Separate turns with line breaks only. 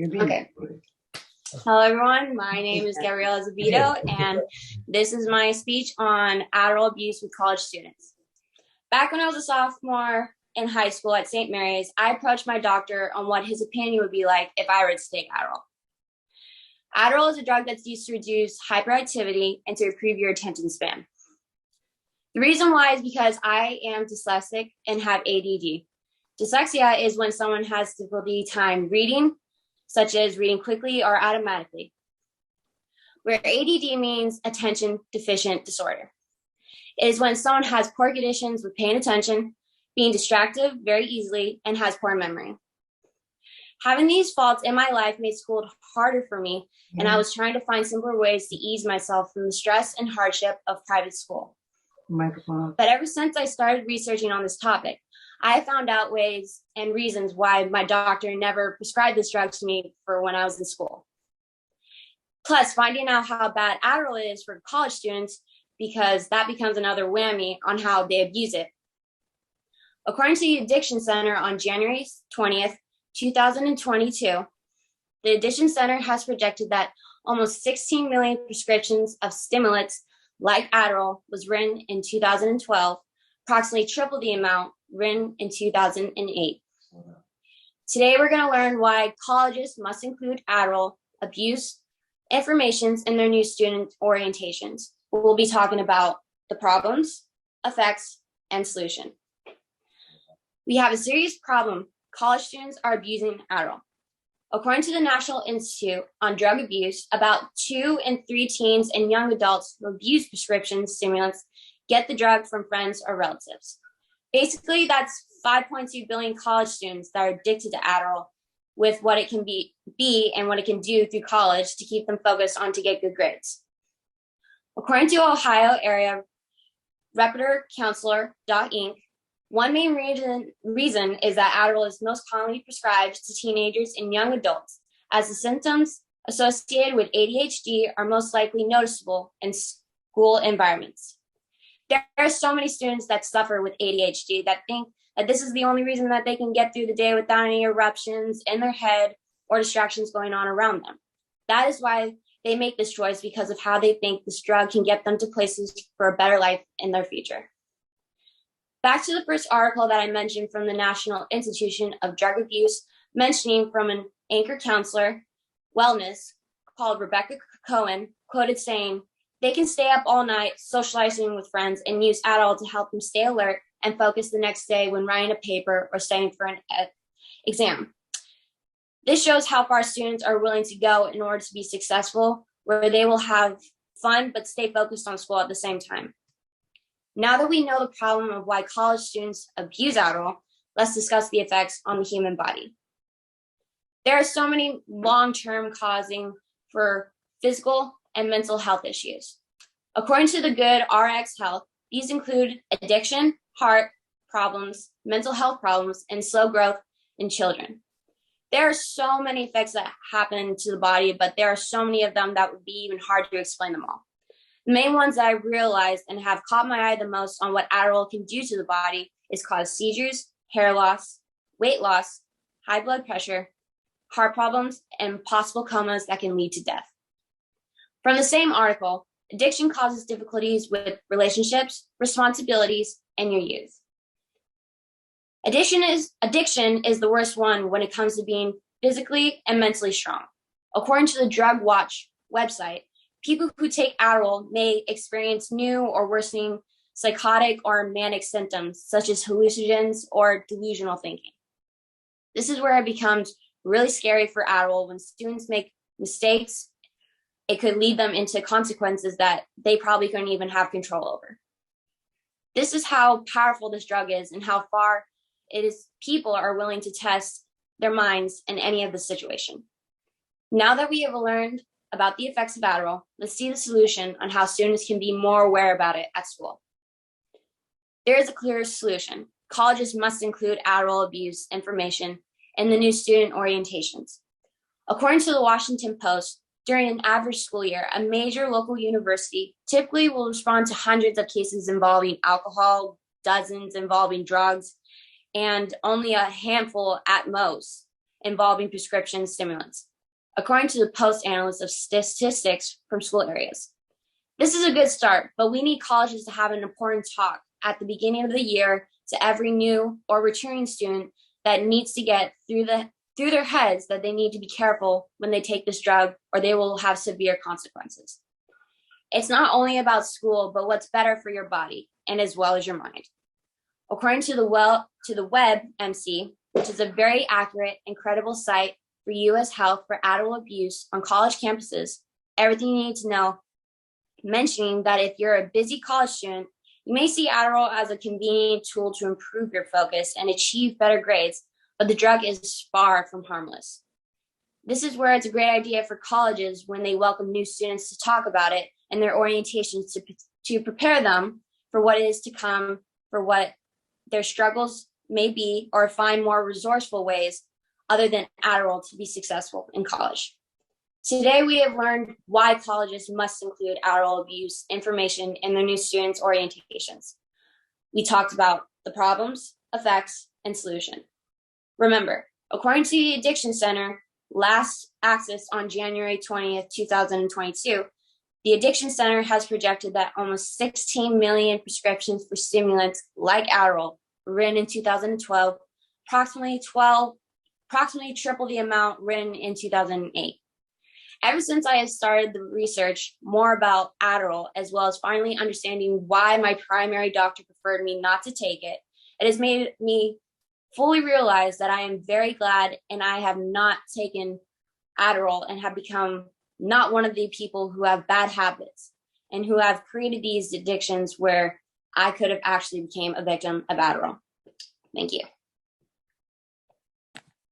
Okay. Hello, everyone. My name is Gabriela Azevedo, and this is my speech on Adderall abuse with college students. Back when I was a sophomore in high school at St. Mary's, I approached my doctor on what his opinion would be like if I were to take Adderall. Adderall is a drug that's used to reduce hyperactivity and to improve your attention span. The reason why is because I am dyslexic and have ADD. Dyslexia is when someone has difficulty time reading, such as reading quickly or automatically, where ADD means attention deficient disorder. It is when someone has poor conditions with paying attention, being distracted very easily, and has poor memory. Having these faults in my life made school harder for me, and I was trying to find simpler ways to ease myself from the stress and hardship of private school. But ever since I started researching on this topic, I found out ways and reasons why my doctor never prescribed this drug to me for when I was in school. Plus, finding out how bad Adderall is for college students, because that becomes another whammy on how they abuse it. According to the Addiction Center on January 20th, 2022, the Addiction Center has projected that almost 16 million prescriptions of stimulants like Adderall was written in 2012, approximately triple the amount written in 2008. Today, we're going to learn why colleges must include Adderall abuse information in their new student orientations. We'll be talking about the problems, effects, and solution. We have a serious problem. College students are abusing Adderall. According to the National Institute on Drug Abuse, about 2 in 3 teens and young adults who abuse prescription stimulants get the drug from friends or relatives. Basically, that's 5.2 billion college students that are addicted to Adderall with what it can be and what it can do through college to keep them focused on to get good grades. According to Ohio area Reputable Counselor Inc., one main reason is that Adderall is most commonly prescribed to teenagers and young adults, as the symptoms associated with ADHD are most likely noticeable in school environments. There are so many students that suffer with ADHD that think that this is the only reason that they can get through the day without any eruptions in their head or distractions going on around them. That is why they make this choice, because of how they think this drug can get them to places for a better life in their future. Back to the first article that I mentioned from the National Institute of Drug Abuse, mentioning from an anchor counselor, wellness, called Rebecca Cohen, quoted saying, "They can stay up all night socializing with friends and use Adderall to help them stay alert and focus the next day when writing a paper or studying for an exam. This shows how far students are willing to go in order to be successful, where they will have fun but stay focused on school at the same time." Now that we know the problem of why college students abuse Adderall, let's discuss the effects on the human body. There are so many long-term causing for physical and mental health issues. According to the Good RX Health, these include addiction, heart problems, mental health problems, and slow growth in children. There are so many effects that happen to the body, but there are so many of them that would be even hard to explain them all. The main ones that I realized and have caught my eye the most on what Adderall can do to the body is cause seizures, hair loss, weight loss, high blood pressure, heart problems, and possible comas that can lead to death. From the same article, addiction causes difficulties with relationships, responsibilities, and your youth. Addiction is the worst one when it comes to being physically and mentally strong. According to the Drug Watch website, people who take Adderall may experience new or worsening psychotic or manic symptoms, such as hallucinations or delusional thinking. This is where it becomes really scary for Adderall. When students make mistakes, it could lead them into consequences that they probably couldn't even have control over. This is how powerful this drug is and how far it is people are willing to test their minds in any of the situation. Now that we have learned about the effects of Adderall, let's see the solution on how students can be more aware about it at school. There is a clear solution. Colleges must include Adderall abuse information in the new student orientations. According to the Washington Post, during an average school year, a major local university typically will respond to hundreds of cases involving alcohol, dozens involving drugs, and only a handful at most involving prescription stimulants, according to the Post Analyst of Statistics from School Areas. This is a good start, but we need colleges to have an important talk at the beginning of the year to every new or returning student that needs to get through their heads that they need to be careful when they take this drug or they will have severe consequences. It's not only about school, but what's better for your body and as well as your mind. According to the WebMC, which is a very accurate and credible site for U.S. health for adult abuse on college campuses, everything you need to know, mentioning that if you're a busy college student, you may see Adderall as a convenient tool to improve your focus and achieve better grades, but the drug is far from harmless. This is where it's a great idea for colleges when they welcome new students to talk about it and their orientations to prepare them for what is to come, for what their struggles may be, or find more resourceful ways other than Adderall to be successful in college. Today, we have learned why colleges must include Adderall abuse information in their new students' orientations. We talked about the problems, effects, and solution. Remember, according to the Addiction Center, last access on January 20th, 2022, the Addiction Center has projected that almost 16 million prescriptions for stimulants like Adderall were written in 2012, approximately triple the amount written in 2008. Ever since I have started the research more about Adderall, as well as finally understanding why my primary doctor preferred me not to take it, it has made me fully realize that I am very glad and I have not taken Adderall and have become not one of the people who have bad habits and who have created these addictions where I could have actually became a victim of Adderall. Thank you.